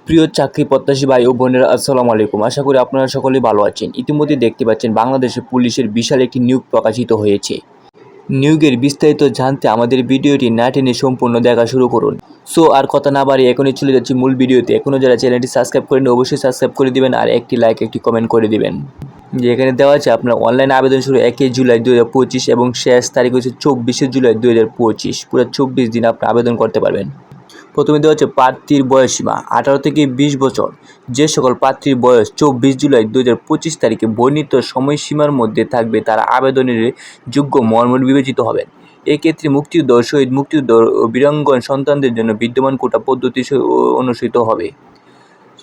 প্রিয় চাকরি প্রত্যাশী ভাই ও বোনেরা, আসসালামু আলাইকুম। আশা করি আপনারা সকলেই ভালো আছেন। ইতিমধ্যে দেখতে পাচ্ছেন বাংলাদেশের পুলিশের বিশাল একটি নিয়োগ প্রকাশিত হয়েছে। নিয়োগের বিস্তারিত জানতে আমাদের ভিডিওটি না টেনে সম্পূর্ণ দেখা শুরু করুন। সো আর কথা না বাড়িয়ে এখনই চলে যাচ্ছি মূল ভিডিওতে। এখনও যারা চ্যানেলটি সাবস্ক্রাইব করেন অবশ্যই সাবস্ক্রাইব করে দিবেন আর একটি লাইক একটি কমেন্ট করে দিবেন। যে এখানে দেওয়া আছে আপনার অনলাইন আবেদন শুরু 1 জুলাই 2025 এবং শেষ তারিখ হচ্ছে 24 জুলাই 2025। পুরো 24 দিন আপনি আবেদন করতে পারবেন। প্রথমে দেওয়া হচ্ছে প্রার্থীর বয়সসীমা 18 থেকে 20 বছর। যে সকল প্রার্থীর বয়স 24 জুলাই 2025 তারিখে বর্ণিত সময়সীমার মধ্যে থাকবে তারা আবেদনের যোগ্য মর্মে বিবেচিত হবেন। এক্ষেত্রে মুক্তিযুদ্ধ, শহীদ মুক্তিযুদ্ধ ও বীরাঙ্গন সন্তানদের জন্য বিদ্যমান কোটা পদ্ধতি অনুসৃত হবে।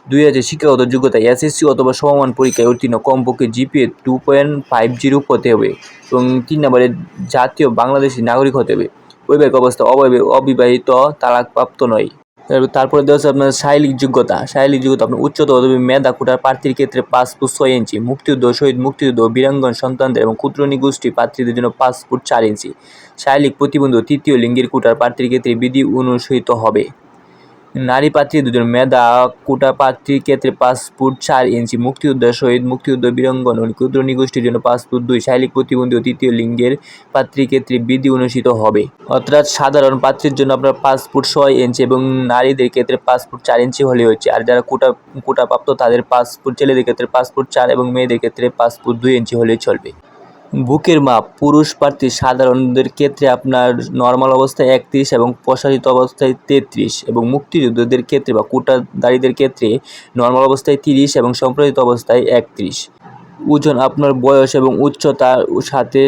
2 আছে শিক্ষাগত যোগ্যতা, এসএসসি অথবা সমমান পরীক্ষায় উত্তীর্ণ, কমপক্ষে জিপিএ 2.50 হতে হবে এবং 3 নম্বরে জাতীয় বাংলাদেশী নাগরিক হতে হবে। বৈবাহিক অবস্থা অবিবাহিত, তালাকপ্রাপ্ত নয়। তারপরে দেওয়া হচ্ছে আপনার শারীরিক যোগ্যতা আপনার উচ্চতর মেধা কোটার প্রার্থীর ক্ষেত্রে 5 ফুট 6 ইঞ্চি, মুক্তিযুদ্ধ, শহীদ মুক্তিযুদ্ধ ও বীরাঙ্গন সন্তানদের এবং ক্ষুদ্র নিগোষ্ঠী প্রার্থীদের জন্য 5 ফুট 4 ইঞ্চি। শারীরিক প্রতিবন্ধী তৃতীয় লিঙ্গের কোটার প্রার্থীর ক্ষেত্রে বিধি অনুসৃত হবে। নারী প্রার্থীদের জন্য মেধা কোটা প্রার্থীর ক্ষেত্রে 5 ফুট 4 ইঞ্চি, মুক্তিযুদ্ধ, শহীদ মুক্তিযুদ্ধ, বীরাঙ্গন ও ক্ষুদ্র নিগোষ্ঠীর জন্য 5 ফুট 2, শারীরিক প্রতিবন্ধী ও তৃতীয় লিঙ্গের প্রার্থীর ক্ষেত্রে বিধি অনুসৃত হবে। অর্থাৎ সাধারণ প্রার্থীর জন্য আপনার 5 ফুট 6 ইঞ্চি এবং নারীদের ক্ষেত্রে 5 ফুট 4 ইঞ্চি হলে হচ্ছে। আর যারা কোটাপ্রাপ্ত তাদের 5 ফুট, ছেলেদের ক্ষেত্রে 5 ফুট 4 এবং মেয়েদের ক্ষেত্রে 5 ফুট 2 ইঞ্চি হলেই চলবে। বুকের মাপ পুরুষ প্রার্থী সাধারণদের ক্ষেত্রে আপনার নর্মাল অবস্থায় 31 এবং প্রসারিত অবস্থায় 33 এবং মুক্তিযোদ্ধাদের ক্ষেত্রে বা কোটাধারীদের ক্ষেত্রে নর্মাল অবস্থায় 30 এবং সম্প্রসারিত অবস্থায় 31। ওজন আপনার বয়স এবং উচ্চতার সাথে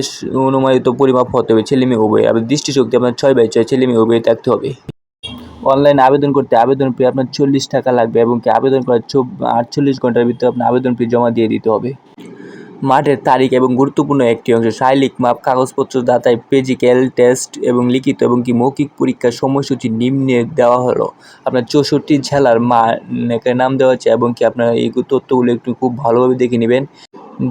অনুমানিত পরিমাপ হতে হবে, ছেলে মেয়ে উভয়। আর দৃষ্টিশক্তি আপনার 6/6, ছেলে মেয়ে উভয় থাকতে হবে। অনলাইনে আবেদন করতে আবেদন ফি আপনার 40 টাকা লাগবে এবং আবেদন করার 48 ঘন্টার ভিতরে আপনার আবেদন ফি জমা দিয়ে দিতে হবে। মাঠের তারিখ এবং গুরুত্বপূর্ণ একটি অংশ, শারীরিক মাপ, কাগজপত্র দাতায়, ফিজিক্যাল টেস্ট এবং লিখিত এবং মৌখিক পরীক্ষার সময়সূচি নিম্নে দেওয়া হলো। আপনার 64 জেলার নাম দেওয়া আছে এবং আপনার এই তথ্যগুলো একটু খুব ভালোভাবে দেখে নেবেন।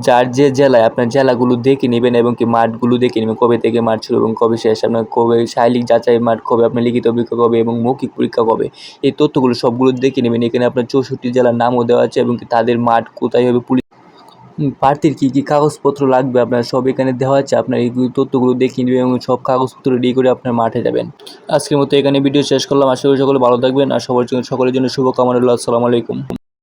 যার যে জেলায় আপনার জেলাগুলো দেখে নেবেন এবং মাঠগুলো দেখে নেবেন, কবে থেকে মাঠ শুরু এবং কবে শেষ, আপনার কবে শারীরিক যাচাই মাঠ কবে, আপনার লিখিত পরীক্ষা কবে এবং মৌখিক পরীক্ষা কবে, এই তথ্যগুলো সবগুলো দেখে নেবেন। এখানে আপনার 64 জেলার নামও দেওয়া আছে এবং তাদের মাঠ কোথায় হবে, প্রার্থীর কী কী কাগজপত্র লাগবে আপনার সব এখানে দেওয়া আছে। আপনার এই তথ্যগুলো দেখে নেবেন এবং সব কাগজপত্র রেডি করে আপনার মাঠে যাবেন। আজকের মতো এখানে ভিডিও শেষ করলাম। আশা করি সকলে ভালো থাকবেন আর সকলের জন্য শুভকামনা রইল। আসসালামু আলাইকুম।